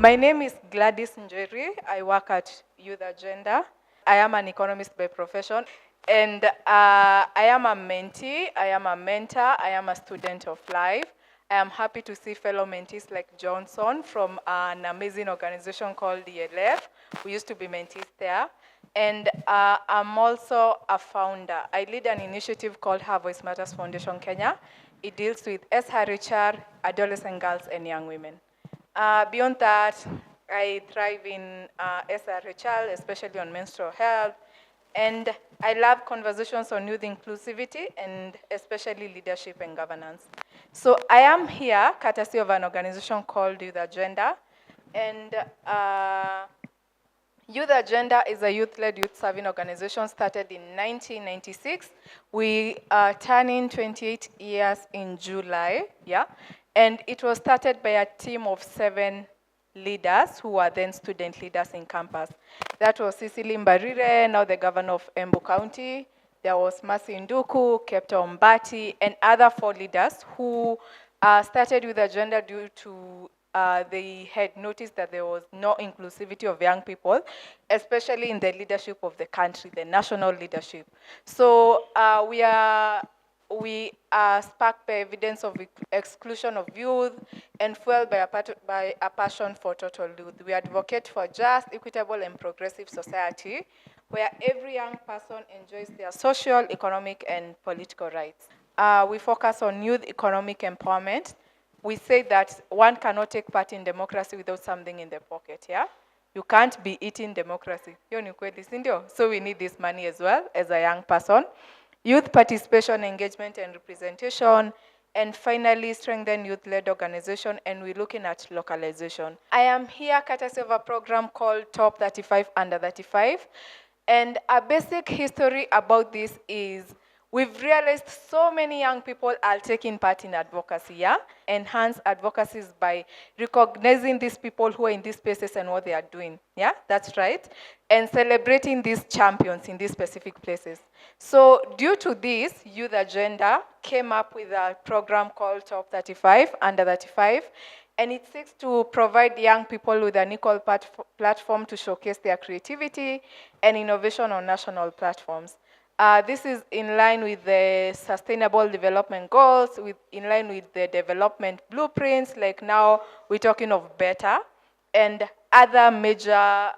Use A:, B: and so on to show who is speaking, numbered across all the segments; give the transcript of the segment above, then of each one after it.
A: My name is Gladys Njeri. I work at Youth Agenda. I am an economist by profession, and I am a mentee, I am a mentor, I am a student of life. I am happy to see fellow mentees like Johnson from an amazing organization called ELF. We used to be mentees there. And I'm also a founder. I lead an initiative called Her Voice Matters Foundation Kenya. It deals with SRHR, adolescent girls and young women. Beyond that, I thrive in SRHR, especially on menstrual health, and I love conversations on youth inclusivity and especially leadership and governance. So I am here courtesy of an organization called Youth Agenda, and Youth Agenda is a youth-led youth-serving organization started in 1996. We are turning 28 years in July, yeah? And it was started by a team of 7 leaders who were then student leaders in campus. That was Cecily Mbarire, now the governor of Embu County. There was Mercy Nduku, Kepta Ombati, and other 4 leaders who started Youth Agenda due to they had noticed that there was no inclusivity of young people, especially in the leadership of the country, the national leadership. So we are sparked by evidence of exclusion of youth and fueled by a passion for total youth. We advocate for just, equitable, and progressive society where every young person enjoys their social, economic, and political rights. We focus on youth economic empowerment. We say that one cannot take part in democracy without something in the pocket, yeah? You can't be eating democracy. So we need this money as well as a young person. Youth participation, engagement, and representation. And finally, strengthen youth-led organization, and we're looking at localization. I am here courtesy of a program called Top 35 Under 35. And a basic history about this is we've realized so many young people are taking part in advocacy, yeah? Enhance advocacy by recognizing these people who are in these spaces and what they are doing, yeah? That's right. And celebrating these champions in these specific places. So due to this, Youth Agenda came up with a program called Top 35, Under 35, and it seeks to provide young people with an equal platform to showcase their creativity and innovation on national platforms. This is in line with the Sustainable Development Goals, in line with the development blueprints, like now we're talking of better, and other major,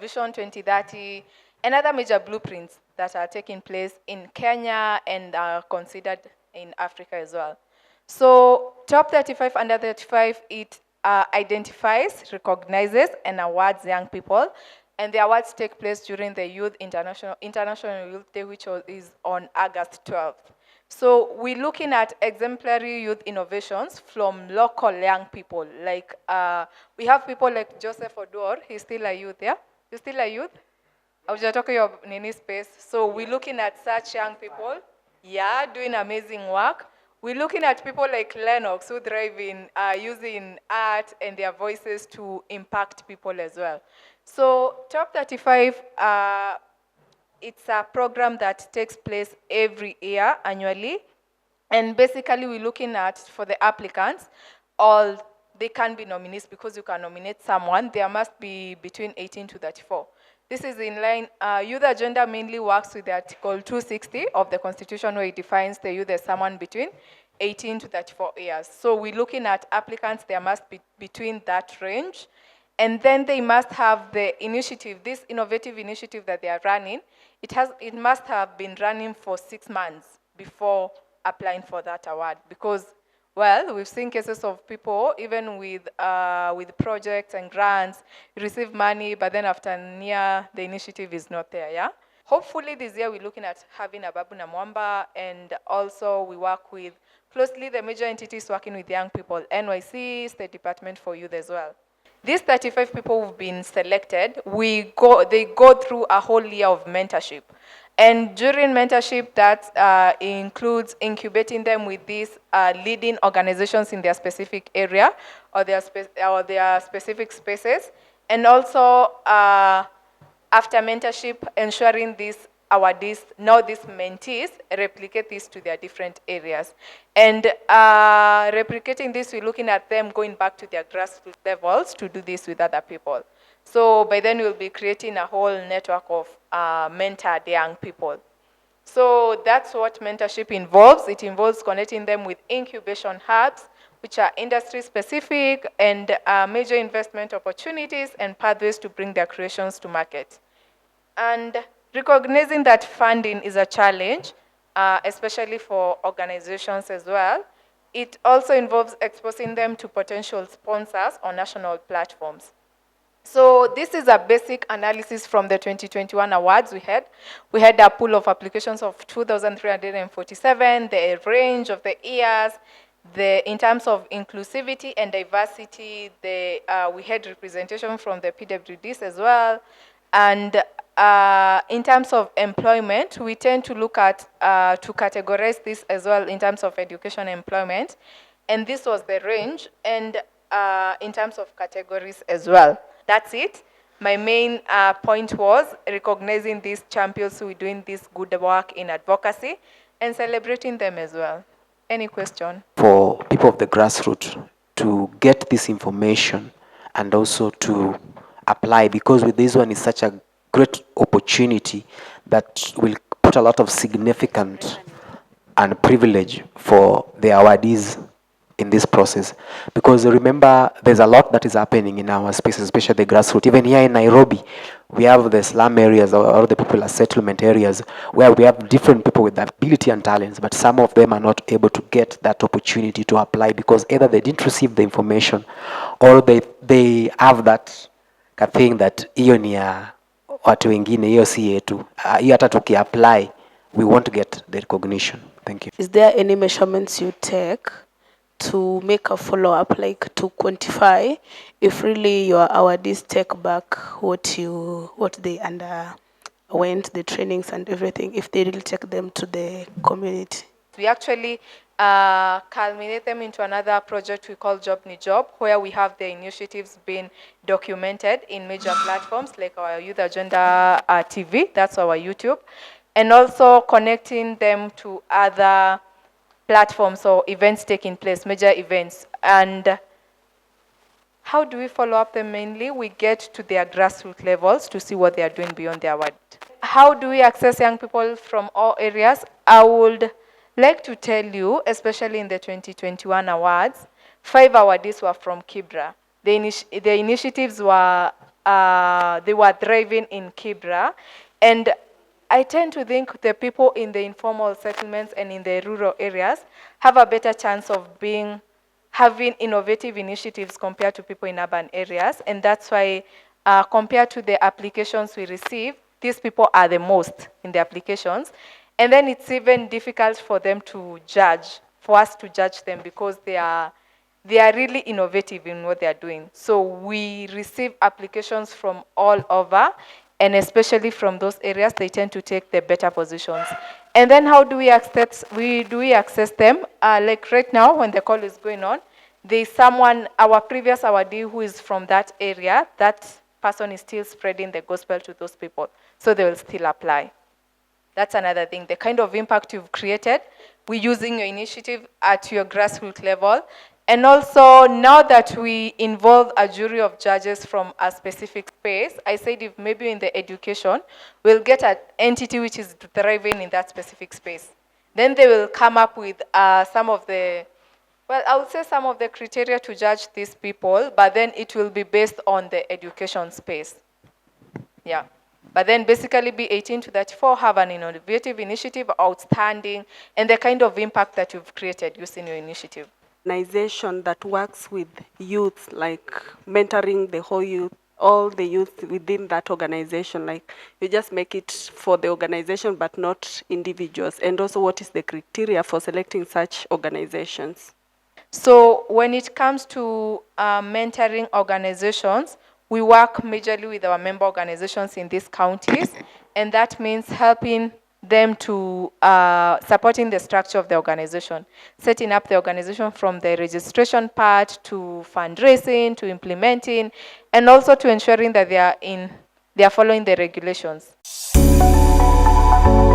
A: Vision 2030, and other major blueprints that are taking place in Kenya and are considered in Africa as well. So Top 35 Under 35, it identifies, recognizes, and awards young people. And the awards take place during the International Youth Day, which is on August 12th. So we're looking at exemplary youth innovations from local young people. Like we have people like Joseph Odor, he's still a youth, yeah? You're still a youth? I was just talking about Nini Space. So we're looking at such young people, yeah, doing amazing work. We're looking at people like Lennox who thrive in using art and their voices to impact people as well. So Top 35, it's a program that takes place every year, annually. And basically we're looking at, for the applicants, they can be nominees because you can nominate someone. There must be between 18 to 34. This is in line, Youth Agenda mainly works with the Article 260 of the Constitution, where it defines the youth as someone between 18 to 34 years. So we're looking at applicants, there must be between that range. And then they must have the initiative, this innovative initiative that they are running, it must have been running for 6 months before applying for that award. Because, well, we've seen cases of people, even with projects and grants, receive money, but then after a year, the initiative is not there, yeah? Hopefully this year we're looking at having a Babu na Mwamba, and also we work with closely the major entities working with young people, NYC, State Department for Youth as well. These 35 people who've been selected, they go through a whole year of mentorship. And during mentorship, that includes incubating them with these leading organizations in their specific area or their specific spaces. And also, after mentorship, ensuring these now these mentees, replicate this to their different areas. And replicating this, we're looking at them going back to their grassroots levels to do this with other people. So by then we'll be creating a whole network of mentored young people. So that's what mentorship involves. It involves connecting them with incubation hubs, which are industry-specific, and major investment opportunities and pathways to bring their creations to market. And recognizing that funding is a challenge, especially for organizations as well, it also involves exposing them to potential sponsors on national platforms. So this is a basic analysis from the 2021 awards we had. We had a pool of applications of 2,347, the range of the years, in terms of inclusivity and diversity, we had representation from the PWDs as well. And in terms of employment, we tend to look at, to categorize this as well in terms of education and employment. And this was the range, and in terms of categories as well. That's it. My main point was recognizing these champions who are doing this good work in advocacy and celebrating them as well. Any question?
B: For people of the grassroots to get this information and also to apply, because with this one is such a great opportunity that will put a lot of significant and privilege for the awardees in this process. Because remember, there's a lot that is happening in our spaces, especially the grassroots. Even here in Nairobi, we have the slum areas or the popular settlement areas where we have different people with ability and talents, but some of them are not able to get that opportunity to apply because either they didn't receive the information or they have that thing that hiyo ni ya watu wengine, hiyo si yetu. Hiyo hata tuki-apply, we won't get the recognition. Thank you.
C: Is there any measurements you take to make a follow-up, like to quantify if really your awardees take back what they underwent, the trainings and everything, if they really take them to the community?
A: We actually culminate them into another project we call Job Ni Job, where we have the initiatives being documented in major platforms like our Youth Agenda TV, that's our YouTube, and also connecting them to other platforms or events taking place, major events. And how do we follow up them? Mainly, we get to their grassroots levels to see what they are doing beyond their award. How do we access young people from all areas? I would like to tell you, especially in the 2021 awards, 5 awardees were from Kibra. The initiatives were, they were thriving in Kibra, and I tend to think the people in the informal settlements and in the rural areas have a better chance of having innovative initiatives compared to people in urban areas. And that's why compared to the applications we receive, these people are the most in the applications. And then it's even difficult for them to judge, for us to judge them, because they are really innovative in what they are doing. So we receive applications from all over, and especially from those areas, they tend to take the better positions. And then how do we access them? Like right now, when the call is going on, there's someone, our previous awardee who is from that area, that person is still spreading the gospel to those people, so they will still apply. That's another thing, the kind of impact you've created, we're using your initiative at your grassroots level. And also, now that we involve a jury of judges from a specific space, I said if maybe in the education, we'll get an entity which is thriving in that specific space. Then they will come up with some of the criteria to judge these people, but then it will be based on the education space. Yeah. But then basically be 18 to 34, have an innovative initiative, outstanding, and the kind of impact that you've created using your initiative.
D: Organization that works with youth, like mentoring the whole youth, all the youth within that organization, like you just make it for the organization but not individuals. And also, what is the criteria for selecting such organizations?
A: So when it comes to mentoring organizations, we work majorly with our member organizations in these counties, and that means helping them to supporting the structure of the organization, setting up the organization from the registration part to fundraising to implementing, and also to ensuring that they are following the regulations.
B: you.